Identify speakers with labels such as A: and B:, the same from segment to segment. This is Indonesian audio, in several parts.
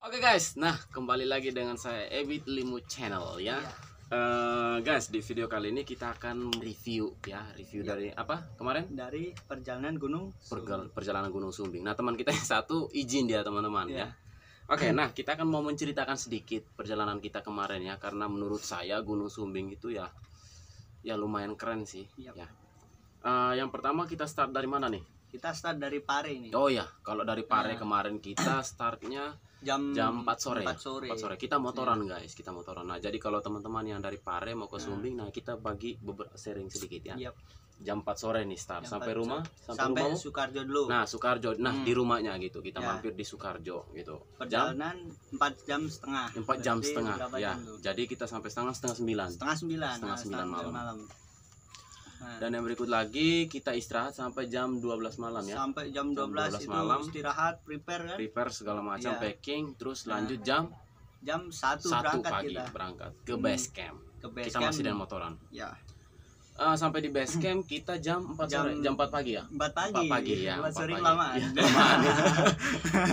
A: Oke guys, nah kembali lagi dengan saya Ebit Limu Channel ya. Guys, di video kali ini kita akan review dari apa kemarin?
B: Dari perjalanan Gunung Sumbing.
A: Perjalanan Gunung Sumbing. Nah teman kita yang satu izin dia teman-teman ya. Oke, nah kita akan mau menceritakan sedikit perjalanan kita kemarin ya, karena menurut saya Gunung Sumbing itu ya lumayan keren sih. Ya. Yang pertama kita start dari mana nih?
B: Kita start dari Pare ini.
A: Oh ya, kalau dari Pare kemarin kita startnya jam 4 sore. 4 sore. Kita motoran guys, kita motoran. Nah, jadi kalau teman-teman yang dari Pare mau ke Sumbing, nah kita bagi beberapa sharing sedikit ya. Jam 4 sore nih start sampai rumah,
B: sampai Sukarjo dulu.
A: Nah, Sukarjo. Nah, di rumahnya gitu. Kita mampir di Sukarjo gitu.
B: Perjalanan 4 jam setengah.
A: 4 jam setengah. Ya. Jadi kita sampai setengah 9.
B: Setengah 9
A: malam. Dan yang berikut lagi kita istirahat sampai jam 12 malam ya.
B: Sampai jam 12 itu malam istirahat, prepare kan?
A: Prepare segala macam, packing, terus lanjut jam
B: 1
A: pagi berangkat ke base camp. Kita masih dengan motoran.
B: Ya.
A: Sampai di base camp kita jam 4 sore, jam 4 pagi ya.
B: 4 pagi ya.
A: 4
B: sore
A: pagi.
B: lamaan.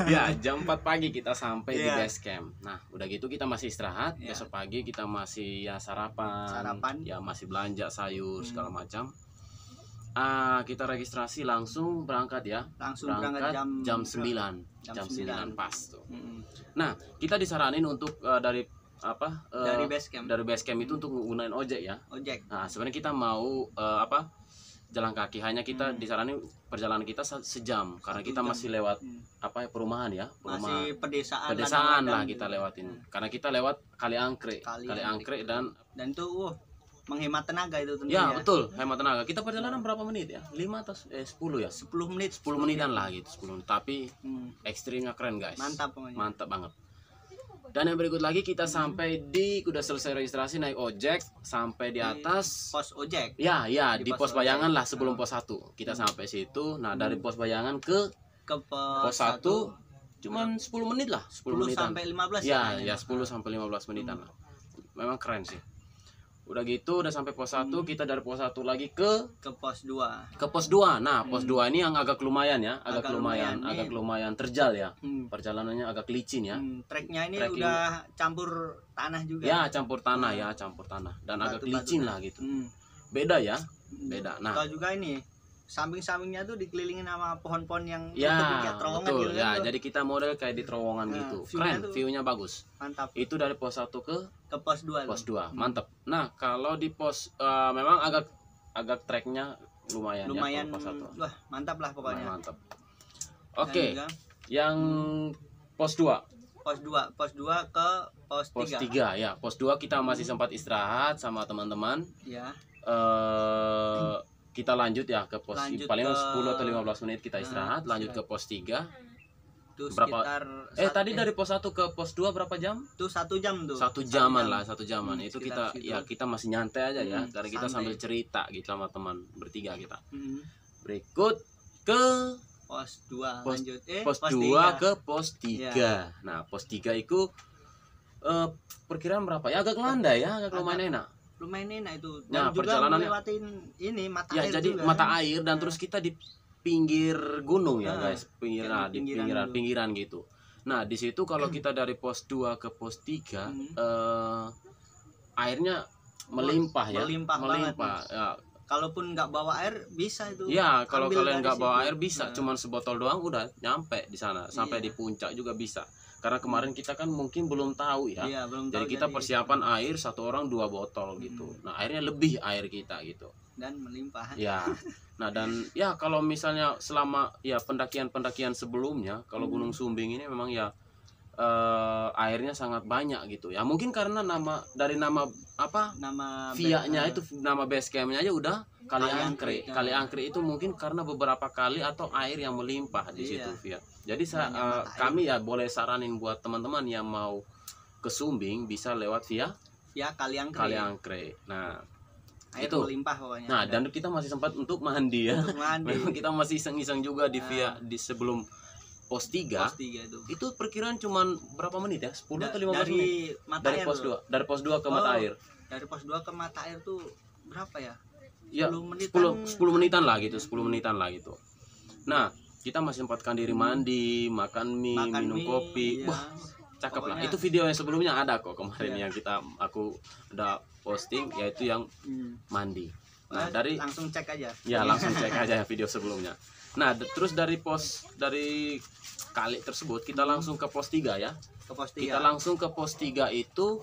A: Ya, jam 4 pagi kita sampai di base camp. Nah, udah gitu kita masih istirahat. Besok pagi kita masih sarapan. Ya, masih belanja sayur segala macam. Kita registrasi langsung berangkat ya.
B: Berangkat
A: jam 9. Jam 9 pas tuh. Nah, kita disaranin untuk dari dari base camp itu untuk menggunakan ojek ya. Nah, sebenarnya kita mau jalan kaki, hanya kita disaranin perjalanan kita sejam karena kita masih lewat perumahan ya,
B: masih
A: pedesaan lah kita lewatin. Karena kita lewat Kali Angkrek dan
B: itu menghemat tenaga itu tentunya.
A: Ya, betul, hemat tenaga. Kita perjalanan berapa menit ya? 5 atau 10 ya?
B: 10 menit.
A: 10 menitan lah gitu, 10 menit. Tapi ekstrimnya keren guys.
B: Mantap pokoknya.
A: Mantap banget. Dan yang berikut lagi kita sampai udah selesai registrasi, naik ojek sampai di atas
B: pos ojek.
A: Ya, di pos Bayangan lah sebelum pos 1. Kita sampai situ. Nah, dari pos Bayangan ke pos 1 cuman 10 menit lah, 10 menitan.
B: Sampai 15
A: ya 10 sampai 15 menitan lah. Memang keren sih. Udah gitu udah sampai pos 1, kita dari pos 1 lagi ke
B: pos 2.
A: Ke pos 2. Nah, pos 2 ini yang agak lumayan ya, agak lumayan terjal ya. Perjalanannya agak licin ya.
B: Treknya ini udah campur tanah juga.
A: Ya, campur tanah dan agak licin lah gitu. Beda ya. Beda. Nah,
B: kalau juga ini samping-sampingnya tuh dikelilingin sama pohon-pohon yang
A: kayak
B: terowongan
A: betul,
B: gitu
A: ya. Jadi kita model kayak di terowongan gitu. Keren, view-nya bagus.
B: Mantap.
A: Itu dari pos 1 ke
B: pos 2.
A: Pos 2. Mantap. Nah, kalau di pos memang agak treknya lumayan ya pos 1.
B: Wah, mantap lah pokoknya.
A: Mantap. Oke. Yang pos 2.
B: Pos 2 ke pos 3.
A: Pos 3 ya. Pos 2 kita masih sempat istirahat sama teman-teman.
B: Ya.
A: Kita lanjut ya ke pos paling 10 atau 15 menit kita istirahat, lanjut ke pos 3.
B: Itu
A: berapa tadi dari pos 1 ke pos 2 berapa jam?
B: Itu 1 jam tuh.
A: 1 jaman lah, 1 jaman. Itu kita kita masih nyantai aja ya, karena kita sambil cerita gitu sama teman bertiga kita. Berikut ke
B: pos 2 lanjut
A: pos 2 ke pos 3. Nah, pos 3 itu perkiraan berapa? Ya agak landai ya, agak lumayan enak.
B: Lumayan enak itu.
A: Dan
B: juga melewatin ini mata air
A: jadi
B: juga.
A: Mata air dan terus kita di pinggir gunung ya guys, di pinggiran gitu. Nah, di situ kalau kita dari pos 2 ke pos 3 airnya melimpah ya. Melimpah. Ya.
B: Kalaupun nggak bawa air bisa itu.
A: Ya, kalau kalian nggak bawa air bisa, cuman sebotol doang udah nyampe di sana, sampai di puncak juga bisa. Karena kemarin kita kan mungkin belum tahu ya. Jadi kita persiapan air 1 orang 2 botol gitu. Nah, airnya lebih air kita gitu.
B: Dan melimpah.
A: Ya. Nah, dan ya kalau misalnya selama ya pendakian sebelumnya, kalau Gunung Sumbing ini memang ya airnya sangat banyak gitu. Ya mungkin karena nama via-nya itu nama base camp-nya aja udah Kali Angkrek. Kali Angkrek itu mungkin karena beberapa kali atau air yang melimpah di situ via. Jadi kami ya boleh saranin buat teman-teman yang mau ke Sumbing bisa lewat via
B: Kali
A: Angkrek. Nah,
B: air
A: itu
B: melimpah pokoknya.
A: Nah, dan kita masih sempat untuk mandi ya. Memang kita masih iseng-iseng juga di via di sebelum pos 3. Itu perkiraan cuman berapa menit ya? 10 atau 15 menit? Dari pos 2. Dari pos 2 ke mata air.
B: Dari pos 2 ke mata air tuh berapa ya?
A: Ya, 10 menitan lah gitu, 10 menitan lah gitu. Nah, kita masih sempatkan diri mandi, makan mie, minum kopi. Wah, cakep lah. Itu video yang sebelumnya ada kok kemarin yang aku udah posting, yaitu yang mandi. Nah,
B: langsung cek aja.
A: Ya, langsung cek aja video sebelumnya. Nah, terus dari kali tersebut kita langsung ke pos 3 ya.
B: Ke pos 3.
A: Kita langsung ke pos 3 itu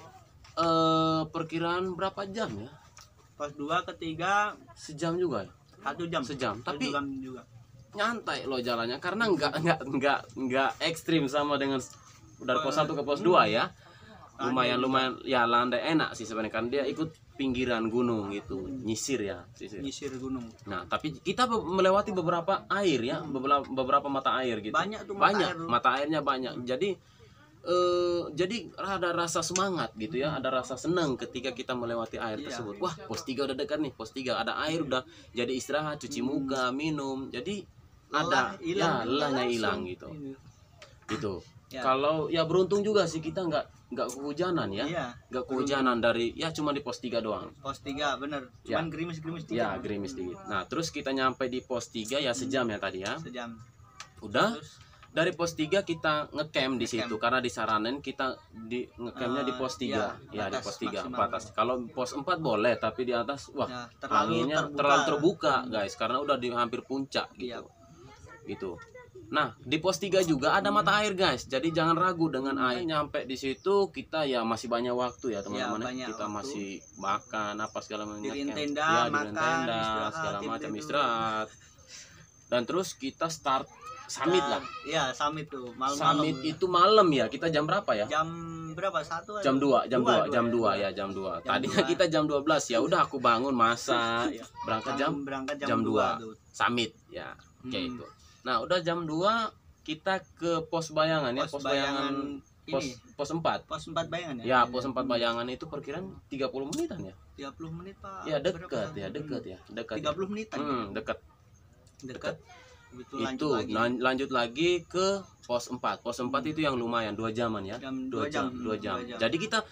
A: perkiraan berapa jam ya?
B: Pos 2 ke 3
A: sejam juga ya?
B: 1 jam.
A: Sejam. Tapi
B: jam juga.
A: Nyantai loh jalannya, karena nggak ekstrim sama dengan dari pos 1 ke pos 2 ya. Lumayan ya, landai enak sih sebenarnya, kan dia ikut pinggiran gunung gitu, nyisir ya,
B: nyisir gunung.
A: Nah, tapi kita melewati beberapa air ya, beberapa mata air gitu.
B: Banyak tuh
A: mata airnya banyak. Jadi ada rasa semangat gitu ya, ada rasa senang ketika kita melewati air tersebut. Wah, pos 3 udah dekat nih, pos 3 ada air, udah jadi istirahat, cuci muka, minum. Jadi lelahnya hilang gitu. Gitu. Ya. Kalau ya beruntung juga sih kita nggak kehujanan ya. Nggak kehujanan dari cuman di pos 3 doang.
B: Pos 3 bener. Cuman gerimis-gerimis dikit.
A: Ya, gerimis dikit. Nah, terus kita nyampe di pos 3 ya sejam ya tadi ya.
B: Sejam.
A: Udah. Dari pos 3 kita ngecamp di situ karena disaranin kita ngecampnya di pos 3. Ya, di pos 3 atas. Kalau pos 4 boleh, tapi di atas anginnya terlalu terbuka, guys, karena udah di hampir puncak gitu. Gitu. Nah, di pos 3 juga ada mata air, guys. Jadi jangan ragu dengan air. Nyampe di situ kita masih banyak waktu ya, teman-teman. Kita masih makan apa segala macam.
B: Di tenda,
A: segala macam istirahat. Dan terus kita start summit lah.
B: Iya, summit tuh malam.
A: Summit itu malam ya. Kita jam berapa ya?
B: Jam berapa?
A: Jam 2 ya, jam 2. Tadinya kita jam 12 ya. Udah aku bangun masak, berangkat jam 2. Summit ya. Oke, itu. Nah, udah jam 2 kita ke pos bayangan ya, pos 4.
B: Pos 4 bayangan ya.
A: Ya, pos 4 bayangan itu perkiraan 30 menitan ya.
B: 30 menit, Pak.
A: Ya, dekat.
B: 30 menitan.
A: Dekat. Itu lanjut lagi ke pos 4. Pos 4 itu yang lumayan 2 jaman ya. 2 jam. Jadi kita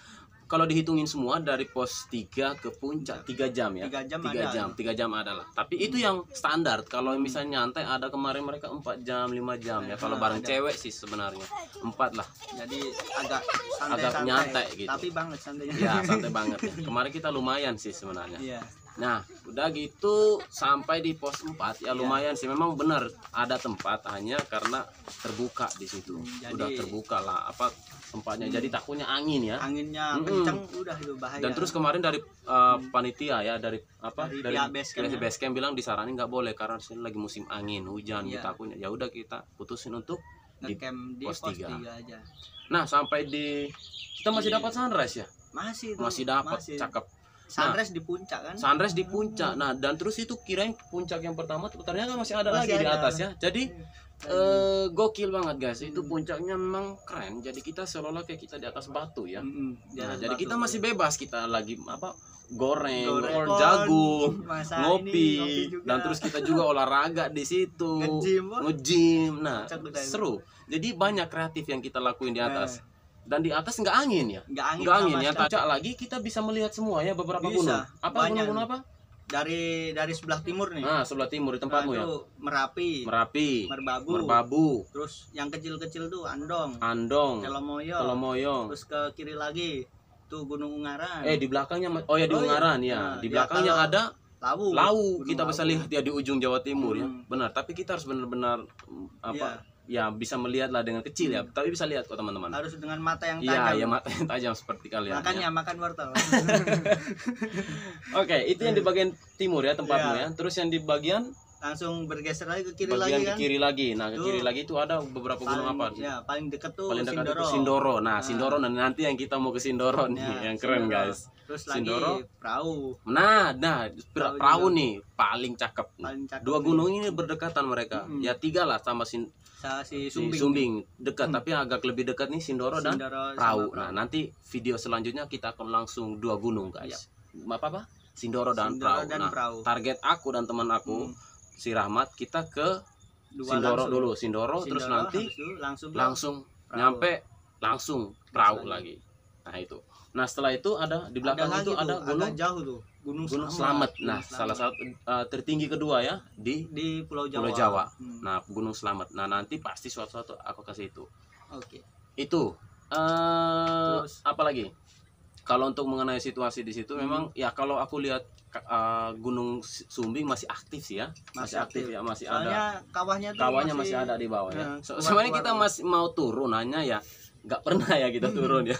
A: kalau dihitungin semua dari pos 3 ke puncak 3 jam ya. 3 jam adalah. Tapi itu yang standar. Kalau misalnya nyantai ada kemarin mereka 4 jam, 5 jam ya. Kalau bareng cewek sih sebenarnya 4 lah.
B: Jadi agak
A: nyantai gitu.
B: Tapi banget santainya.
A: Ya, santai banget ya. Kemarin kita lumayan sih sebenarnya. Nah, udah gitu sampai di pos 4 ya lumayan sih. Memang benar ada tempat, hanya karena terbuka di situ. Udah terbuka lah tempatnya. Jadi takutnya angin ya.
B: Anginnya kencang, udah itu bahaya.
A: Dan terus kemarin dari panitia ya, dari base camp bilang disaranin nggak boleh karena sini lagi musim angin, hujan gitu takutnya. Ya udah kita putusin untuk di pos 3
B: aja.
A: Nah, sampai kita masih dapat sunrise ya? Masih dapat, cakep.
B: Sunrise di puncak kan?
A: Sunrise di puncak. Nah, dan terus itu kirain puncak yang pertama ternyata masih ada lagi di atas ya. Jadi gokil banget, guys. Itu puncaknya memang keren. Jadi kita seolah-olah kayak kita di atas batu ya. Nah, jadi kita masih bebas, kita lagi goreng jagung, ngopi, dan terus kita juga olahraga di situ, nge-gym. Nah, seru. Jadi banyak kreatif yang kita lakuin di atas. Dan di atas nggak angin ya, nggak angin ya. Puncak lagi kita bisa melihat semua ya, beberapa gunung. Gunung apa?
B: Dari sebelah timur nih.
A: Nah, sebelah timur di tempatmu ya.
B: Merapi,
A: Merbabu.
B: Terus yang kecil-kecil tuh Andong,
A: Telomoyong.
B: Terus ke kiri lagi tuh Gunung Ungaran.
A: Di belakangnya di Ungaran ya. Di belakangnya ada Lawu. Kita bisa lihat ya di ujung Jawa Timur ya. Benar, tapi kita harus benar-benar ya bisa melihat lah dengan kecil ya, tapi bisa lihat kok teman-teman.
B: Harus dengan mata yang tajam.
A: Iya, mata yang tajam seperti kalian.
B: Makanya makan wortel.
A: Oke, itu yang di bagian timur ya tempatmu ya. Terus yang di bagian
B: langsung bergeser lagi ke kiri
A: ke kiri lagi. Nah, ke kiri lagi itu ada beberapa gunung apa?
B: Ya, paling dekat tuh
A: Sindoro. Nah, Sindoro nanti yang kita mau ke Sindoro nih, yang keren guys.
B: Terus
A: Sindoro,
B: lagi perahu.
A: Nah, perahu nih paling cakep. Dua gunung ini berdekatan mereka. Ya 3 lah sama Sumbing dekat, tapi agak lebih dekat nih Sindoro dan perahu. Nah, nanti video selanjutnya kita akan langsung 2 gunung guys. Sindoro dan perahu. Target aku dan teman aku si Rahmat, kita ke Sindoro dulu. Sindoro terus nanti langsung nyampe langsung perahu lagi. Nah, itu. Nah, setelah itu ada di belakang itu ada gunung
B: jauh tuh. Gunung
A: Slamet. Nah, salah satu tertinggi kedua ya di
B: Pulau
A: Jawa. Nah, Gunung Slamet. Nah, nanti pasti suatu aku kasih itu.
B: Oke.
A: Itu Apa lagi? Kalau untuk mengenai situasi di situ memang ya kalau aku lihat Gunung Sumbing masih aktif sih ya, masih aktif ya, masih
B: soalnya
A: ada kawahnya masih ada di bawah ya. Sebenarnya kita masih mau turun hanya ya nggak pernah ya kita turun ya.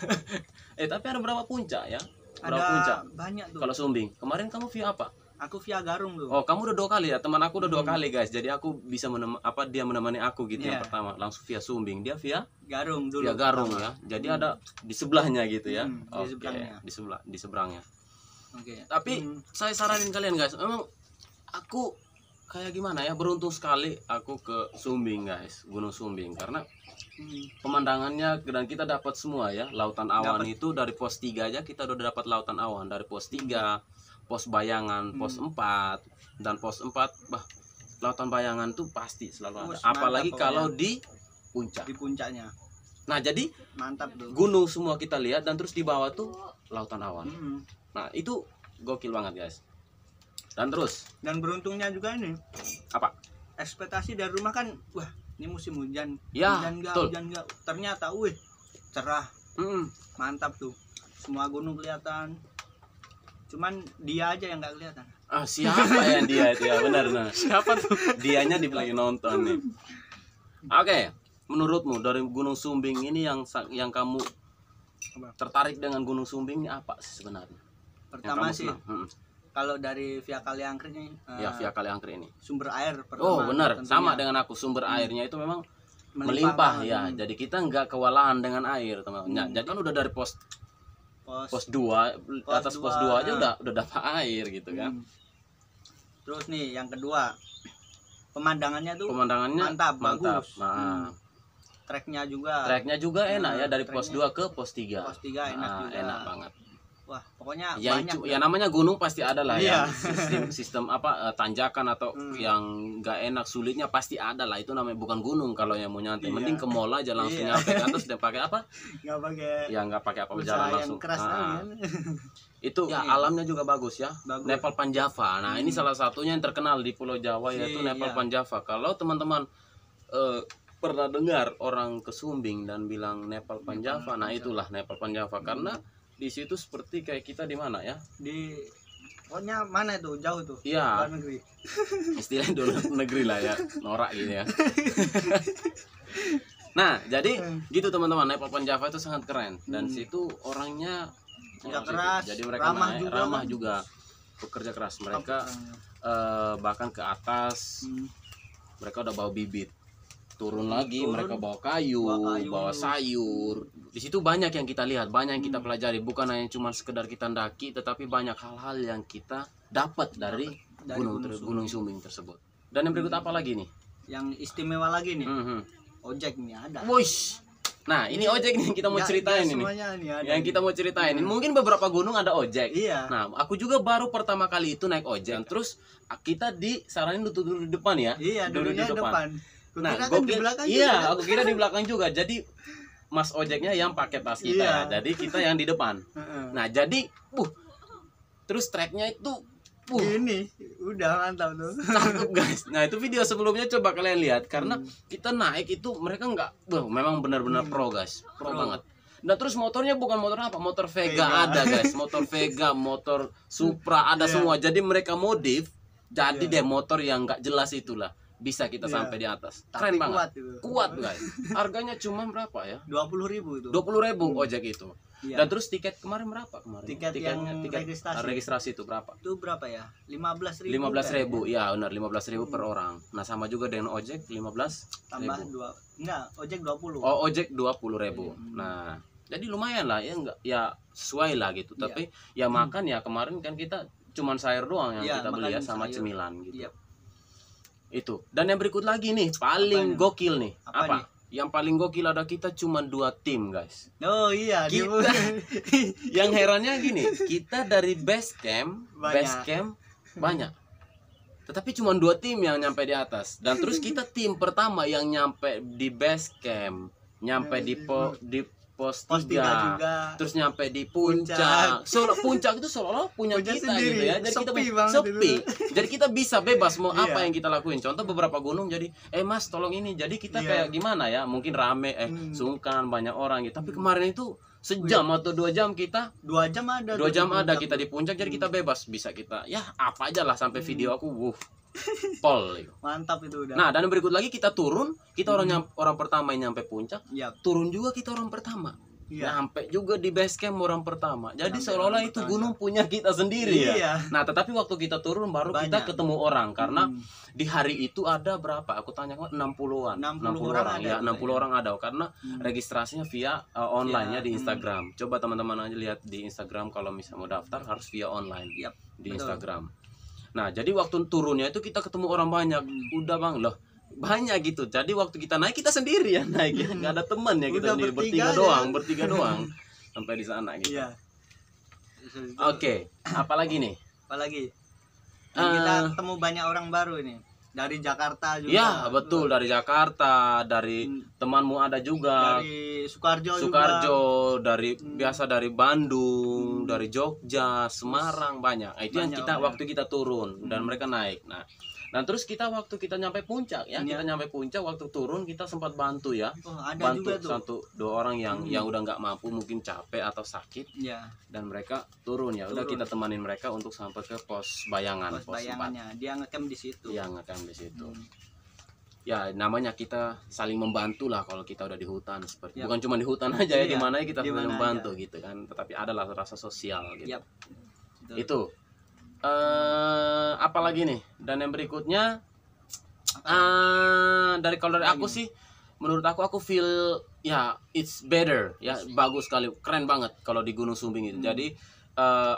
A: Tapi ada berapa puncak ya? Berapa puncak?
B: Banyak tuh.
A: Kalau Sumbing kemarin kamu via apa?
B: Aku via Garung tuh.
A: Oh, kamu udah 2 kali ya? Teman aku udah 2 kali guys. Jadi aku bisa dia menemani aku gitu yang pertama langsung via Sumbing, dia via
B: Garung dulu.
A: Via Garung ya. Jadi ada di sebelahnya gitu ya. Di seberangnya.
B: Oke.
A: Tapi saya saranin kalian guys, memang aku kayak gimana ya, beruntung sekali aku ke Sumbing guys, Gunung Sumbing, karena pemandangannya dan kita dapat semua ya, lautan awan itu dari pos 3 aja kita udah dapat lautan awan, dari pos 3, pos bayangan, pos 4 dan pos 4, lautan bayangan tuh pasti selalu ada. Apalagi kalau di puncak.
B: Di puncaknya.
A: Nah, jadi
B: mantap tuh.
A: Gunung semua kita lihat dan terus di bawah tuh lautan awan. Nah, itu gokil banget, guys. Dan
B: beruntungnya juga nih.
A: Apa?
B: Ekspektasi dari rumah kan, wah, ini musim hujan.
A: Ya,
B: hujan enggak. Ternyata cerah. Mantap tuh. Semua gunung kelihatan. Cuman dia aja yang nggak kelihatan.
A: Siapa yang dia itu ya? Benar. Siapa tuh? Dianya lagi nonton nih. Oke, menurutmu dari Gunung Sumbing ini yang kamu tertarik dengan Gunung Sumbing ini apa sih sebenarnya?
B: Pertama sih, kalau dari Via Kaliangkri ini,
A: Via Kaliangkri ini
B: sumber air pertama.
A: Oh benar, sama dengan aku, sumber airnya itu memang melimpah ya. Jadi kita nggak kewalahan dengan air, teman-teman. Jadi kan udah dari pos 2, atas pos 2 aja udah dapat air gitu kan.
B: Terus nih yang kedua, pemandangannya
A: mantap.
B: bagus.
A: Nah,
B: treknya juga
A: enak ya, dari pos 2 ke pos 3.
B: Pos 3 enak juga.
A: Enak banget.
B: Wah, pokoknya
A: ya,
B: banyak.
A: Ya namanya gunung pasti ada lah ya. Sistem tanjakan atau yang nggak enak, sulitnya pasti ada lah. Itu namanya bukan gunung kalau yang mau nyantai. Mending ke mall aja langsung nyampe ke atas dan pakai apa? Nggak pakai apa, jalan langsung. Itu ya alamnya juga bagus ya. Nepal Panjava. Nah, ini salah satunya yang terkenal di Pulau Jawa yaitu Nepal Panjava. Kalau teman-teman pernah dengar orang ke Sumbing dan bilang Nepal Panjava, nah itulah Nepal Panjava karena di situ seperti kayak kita di mana ya?
B: Pokoknya mana itu jauh tuh?
A: Iya.
B: Luar negeri.
A: Istilahnya luar negeri lah ya, norak gitu ya. Nah, jadi gitu teman-teman, Nepal Panjava itu sangat keren dan situ orangnya
B: keras,
A: jadi mereka ramah juga, bekerja keras mereka, bahkan ke atas mereka udah bawa bibit. Turun lagi mereka bawa kayu, bawa sayur. Di situ banyak yang kita lihat, banyak yang kita pelajari, bukan hanya cuma sekedar kita ndaki, tetapi banyak hal-hal yang kita dapat dari Gunung Sumbing tersebut. Dan yang berikut apa lagi nih?
B: Yang istimewa lagi nih. Ojek nih ada.
A: Wush. Nah, ini ojek nih kita mau ceritain ini. Yang kita mau ceritain. Mungkin beberapa gunung ada ojek.
B: Iya.
A: Nah, aku juga baru pertama kali itu naik ojek. Terus kita disaranin duduk di depan ya.
B: Iya, duduknya di depan.
A: Nah, aku kira di belakang juga. Jadi Mas ojeknya yang pakai tas kita ya. Jadi kita yang di depan. Nah, jadi terus treknya itu
B: ini udah mantap tuh.
A: Cakep guys. Nah, itu video sebelumnya coba kalian lihat karena kita naik itu mereka memang benar-benar pro guys. Pro banget. Nah, terus motornya bukan motor apa? Motor Vega ada guys. Motor Vega, motor Supra ada semua. Jadi mereka modif jadi deh motor yang nggak jelas itulah. Bisa kita sampai di atas. Keren banget. Kuat guys. Harganya cuma berapa ya?
B: 20.000 itu.
A: 20.000 ojek itu. Dan terus tiket kemarin berapa kemarin?
B: Tiket
A: registrasi itu berapa?
B: Itu berapa ya? 15.000.
A: 15.000 ya, benar 15.000 per orang. Nah, sama juga dengan ojek 15
B: tambah 2. Enggak, ojek 20.
A: Oh, ojek 20.000. Nah, jadi lumayan lah ya, enggak ya sesuai lah gitu. Tapi ya makan ya kemarin kan kita cuman sayur doang yang kita beli ya sama cemilan gitu. Itu. Dan yang berikut lagi nih, paling gokil nih. Apa? Yang paling gokil ada kita cuma 2 tim, guys.
B: Oh iya,
A: yang herannya gini, kita dari base camp banyak. Tetapi cuma 2 tim yang nyampe di atas. Dan terus kita tim pertama yang nyampe di base camp, nyampe di pos 3 juga. Terus nyampe di puncak. Puncak itu seolah-olah punya kita sendiri, gitu ya. Jadi kita sepi. Jadi kita bisa bebas mau apa yang kita lakuin. Contoh beberapa gunung jadi Mas tolong ini. Jadi kita kayak gimana ya? Mungkin rame sungkan banyak orang gitu. Tapi kemarin itu sejam atau 2 jam kita
B: 2 jam ada
A: kita di puncak. Jadi kita bebas, bisa kita ya apa aja lah, sampai video aku pol gitu.
B: Mantap itu udah.
A: Nah dan berikut lagi kita turun, kita orang pertama yang nyampe puncak. Turun juga kita orang pertama. Nyampe juga di base camp orang pertama. Jadi seolah-olah itu gunung punya kita sendiri ya. Nah tetapi waktu kita turun baru kita ketemu orang. Karena di hari itu ada berapa? Aku tanya 60-an. 60 orang ya, 60 orang ada. Karena registrasinya via online ya di Instagram. Coba teman-teman aja lihat di Instagram, kalau misalnya mau daftar harus via online di Instagram. Nah jadi waktu turunnya itu kita ketemu orang banyak. Udah bang loh banyak gitu. Jadi waktu kita naik kita sendiri ya naik ya, nggak ada teman ya, kita sendiri bertiga doang sampai di sana gitu. Oke, apalagi nih?
B: Apalagi? Kita ketemu banyak orang baru ini. Dari Jakarta juga.
A: Ya betul, dari Jakarta, dari temanmu ada juga.
B: Dari Sukarjo
A: juga. Dari biasa dari Bandung, dari Jogja, Semarang banyak. Itu yang kita waktu kita turun dan mereka naik. Nah terus kita waktu kita nyampe puncak ya, kita nyampe puncak waktu turun kita sempat bantu ya.
B: Ada
A: bantu
B: juga tuh.
A: 1-2 orang yang udah nggak mampu, mungkin capek atau sakit. Dan mereka turun ya. Udah kita temanin mereka untuk sampai ke pos bayangan, pos bayangannya.
B: Dia ngecamp di situ.
A: Ngecamp di situ. Ya namanya kita saling membantu lah kalau kita udah di hutan seperti. Bukan cuma di hutan aja ya, di mana kita saling membantu gitu kan. Tetapi adalah rasa sosial gitu. Itu. Apalagi nih, dan yang berikutnya dari aku sih, menurut aku feel ya it's better ya, bagus sekali, keren banget kalau di Gunung Sumbing itu. Jadi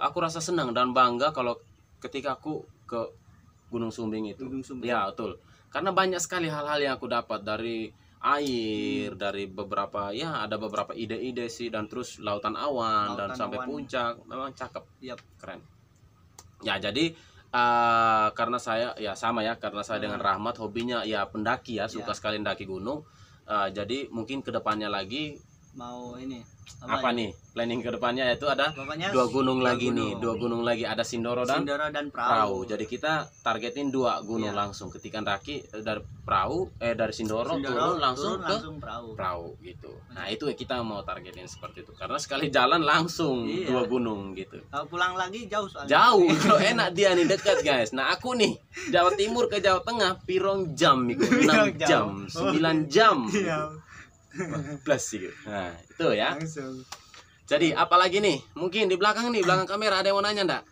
A: aku rasa senang dan bangga kalau ketika aku ke Gunung Sumbing itu. Ya betul, karena banyak sekali hal-hal yang aku dapat dari air, dari beberapa ya ada beberapa ide-ide sih, dan terus lautan awan dan sampai puncak memang cakep, keren. Ya jadi karena saya ya sama ya, karena saya dengan Rahmat hobinya ya pendaki ya, suka sekali mendaki gunung. Jadi mungkin kedepannya lagi
B: mau ini
A: apa nih planning kedepannya, yaitu ada 2 gunung lagi nih, 2 gunung lagi, ada Sindoro dan Perahu. Jadi kita targetin 2 gunung langsung, ketika daki dari Perahu dari Sindoro turun langsung ke Perahu gitu. Nah itu kita mau targetin seperti itu, karena sekali jalan langsung 2 gunung gitu.
B: Kalau pulang lagi jauh soalnya.
A: Jauh, kalau enak dia nih dekat guys. Nah aku nih Jawa Timur ke Jawa Tengah pirong jam gitu, 6 jam, 9 jam gitu. Plus gitu. Nah itu ya. Jadi apalagi nih, mungkin di belakang kamera ada yang mau nanya enggak?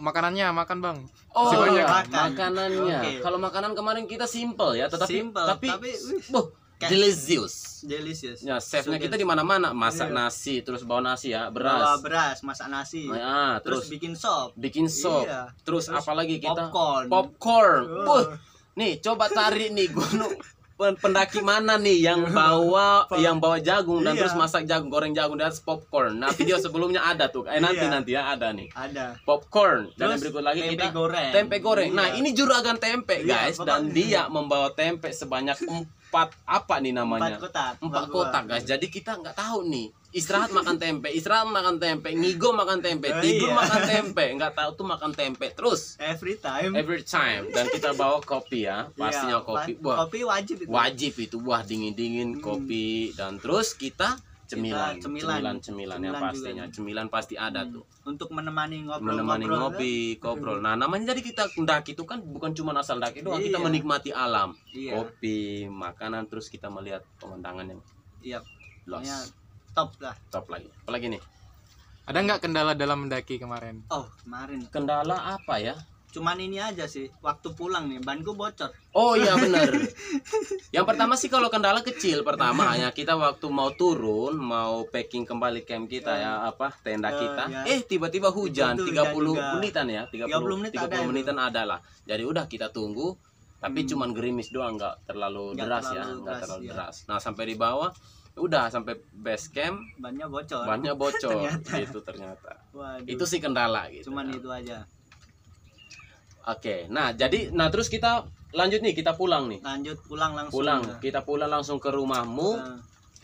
C: Makanannya makan bang.
A: Oh makanannya. Kalau makanan kemarin kita simple ya, tapi delicious. Ya chefnya kita di mana-mana, masak nasi, terus bawa nasi ya, beras,
B: masak nasi.
A: Terus
B: bikin sop.
A: Terus apalagi kita
B: popcorn.
A: Nih coba tarik nih gunung pendaki mana nih yang bawa jagung dan terus masak jagung, goreng jagung di atas popcorn. Nah video sebelumnya ada tuh, nanti ya ada nih.
B: Ada
A: popcorn. Dan berikut lagi kita tempe goreng. Nah ini juragan tempe guys, dan dia membawa tempe sebanyak 4 apa nih namanya? 4 kotak guys. Jadi kita nggak tahu nih, istirahat makan tempe, ngigo makan tempe, tidur makan tempe, nggak tahu tuh makan tempe terus every time. Dan kita bawa kopi ya, pastinya kopi.
B: Kopi
A: wajib itu, dingin kopi, dan terus kita cemilan yang pastinya juga. Cemilan pasti ada tuh
B: untuk menemani
A: ngopi ngobrol. Nah namanya jadi kita mendaki itu kan bukan cuma asal daki doang, kita menikmati alam, kopi, makanan, terus kita melihat pemandangan yang top lagi. Apalagi nih,
C: ada nggak kendala dalam mendaki kemarin?
B: Kemarin
A: kendala apa ya?
B: Cuman ini aja sih, waktu pulang nih banku bocor.
A: Oh iya benar. Yang pertama sih kalau kendala kecil, pertama hanya kita waktu mau turun, mau packing kembali camp kita tenda kita. Tiba-tiba hujan 30 menitan ya, 30 menitan adalah. Jadi udah kita tunggu, tapi cuman gerimis doang, nggak terlalu deras. Deras. Nah sampai di bawah udah sampai base camp
B: bannya bocor
A: ternyata. Waduh. Itu sih kendala gitu.
B: Cuman itu aja.
A: Oke, nah terus kita lanjut nih, kita pulang nih.
B: Pulang langsung.
A: Kita pulang langsung ke rumahmu.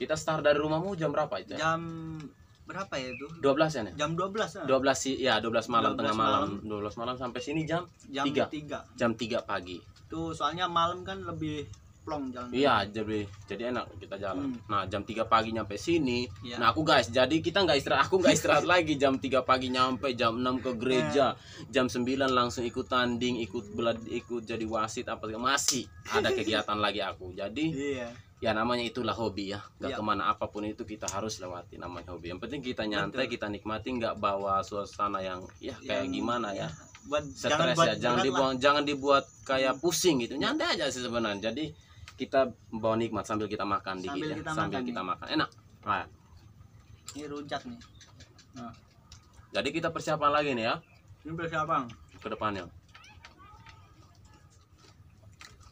A: Kita start dari rumahmu jam berapa itu?
B: Jam berapa ya itu?
A: 12 ya nih?
B: Jam 12 ya?
A: 12 sih, ya 12 malam,
B: 12
A: tengah malam. 12 malam sampai sini jam 3. Jam 3 pagi.
B: Tuh soalnya malam kan lebih plong jalan.
A: Iya, jadi enak kita jalan. Nah, jam 3 pagi nyampe sini. Nah, aku guys, jadi kita nggak istirahat, aku nggak istirahat lagi. Jam 3 pagi nyampe, jam 6 ke gereja. Jam 9 langsung ikut tanding, ikut jadi wasit apa masih ada kegiatan lagi aku. Jadi ya namanya itulah hobi ya. Nggak kemana apapun itu kita harus lewati namanya hobi. Yang penting kita nyantai, kita nikmati, nggak bawa suasana yang ya kayak gimana ya. Stres ya, jangan dibuat kayak pusing gitu. Nyantai aja sih sebenarnya. Jadi kita bawa nikmat sambil kita makan dikit ya. Sambil kita makan enak. Nah.
B: Ini rujak nih. Nah.
A: Jadi kita persiapan lagi nih ya.
B: Ini persiapan
A: ke depannya.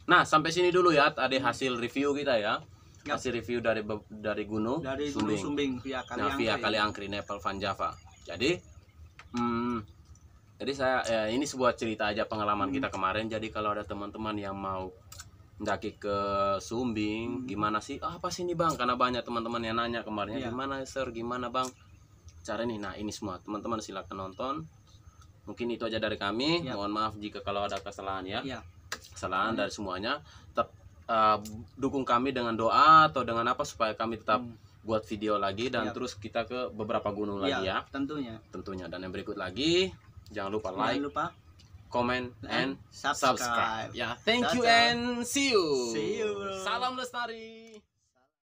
A: Nah, sampai sini dulu ya tadi hasil review kita ya. Hasil review dari Gunung
B: Sumbing via
A: Kaliangkri Nepal Van Java. Jadi saya ini sebuah cerita aja pengalaman kita kemarin. Jadi kalau ada teman-teman yang mau mendaki ke Sumbing, gimana sih? Apa sih ini bang? Karena banyak teman-teman yang nanya kemarinnya, gimana sir, gimana bang? Cara ini, nah ini semua teman-teman silakan nonton. Mungkin itu aja dari kami. Mohon maaf jika kalau ada kesalahan ya. Kesalahan dari semuanya. Tetap dukung kami dengan doa atau dengan apa supaya kami tetap buat video lagi dan terus kita ke beberapa gunung lagi ya.
B: Tentunya.
A: Dan yang berikut lagi, jangan lupa like, comment and subscribe. Ya, thank you and see you.
B: See you.
A: Salam Lestari.